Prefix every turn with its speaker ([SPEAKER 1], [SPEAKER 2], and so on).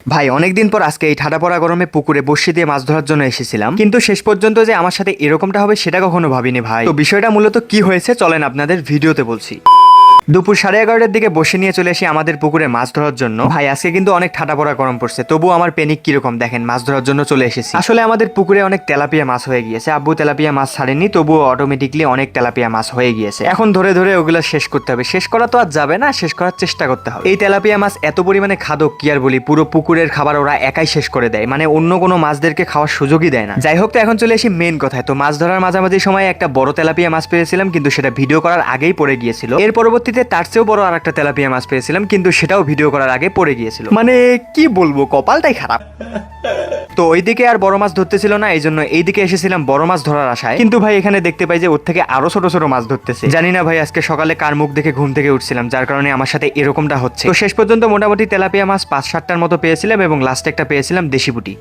[SPEAKER 1] ভাই অনেকদিন পর আজকে এই ঠাডা পড়া গরমে পুকুরে বড়শি দিয়ে মাছ ধরার জন্য এসেছিলাম, কিন্তু শেষ পর্যন্ত যে আমার সাথে এরকমটা হবে সেটা কখনো ভাবিনি ভাই। তো বিষয়টা মূলত কি হয়েছে চলেন আপনাদের ভিডিওতে বলছি। দুপুর 11:30টার দিকে বসে নিয়ে চলে আসি আমাদের পুকুরে মাছ ধরার জন্য। ভাই আজকে কিন্তু অনেক ঠাডা পড়া গরম পড়ছে, তবু আমার পেনিক কিরকম দেখেন, মাছ ধরার জন্য চলে এসেছি। আসলে আমাদের পুকুরে অনেক তেলাপিয়া মাছ হয়ে গিয়েছে, আব্বু তেলাপিয়া মাছ ছাড়েনি, তবুও অটোমেটিকলি অনেক তেলাপিয়া মাছ হয়ে গিয়েছে। এখন ধরে ধরে ওগুলা শেষ করতে হবে, শেষ করা তো আর যাবে না, শেষ করার চেষ্টা করতে হবে। এই তেলাপিয়া মাছ এত পরিমাণে খাদক কি আর বলি, পুরো পুকুরের খাবার ওরা একাই শেষ করে দেয়, মানে অন্য কোনো মাছদেরকে খাওয়ার সুযোগই দেয় না। যাই হোক, তো এখন চলে আসি মেন কথায়। তো মাছ ধরার মাঝামাঝি সময় একটা বড় তেলাপিয়া মাছ পেয়েছিলাম, কিন্তু সেটা ভিডিও করার আগেই পড়ে গিয়েছিল। এর পরবর্তীতে তার চেয়েও বড় আর একটা তেলাপিয়া মাছ পেয়েছিলাম, কিন্তু সেটাও ভিডিও করার আগে পড়ে গিয়েছিল। মানে কি বলবো, কপালটাই খারাপ। তো ওইদিকে আর বড় মাছ ধরতেছিল না, এই জন্য এইদিকে এসেছিলাম বড় মাছ ধরার আশায়। কিন্তু ভাই এখানে দেখতে পাই যে ওর থেকে আরো ছোট ছোট মাছ ধরতেছে। জানি না ভাই আজকে সকালে কার মুখ দেখে ঘুম থেকে উঠছিলাম, যার কারণে আমার সাথে এরকমটা হচ্ছে। তো শেষ পর্যন্ত মোটামুটি তেলাপিয়া মাছ 5-7টার মতো পেয়েছিলাম, এবং লাস্টে একটা পেয়েছিলাম দেশি পুঁটি।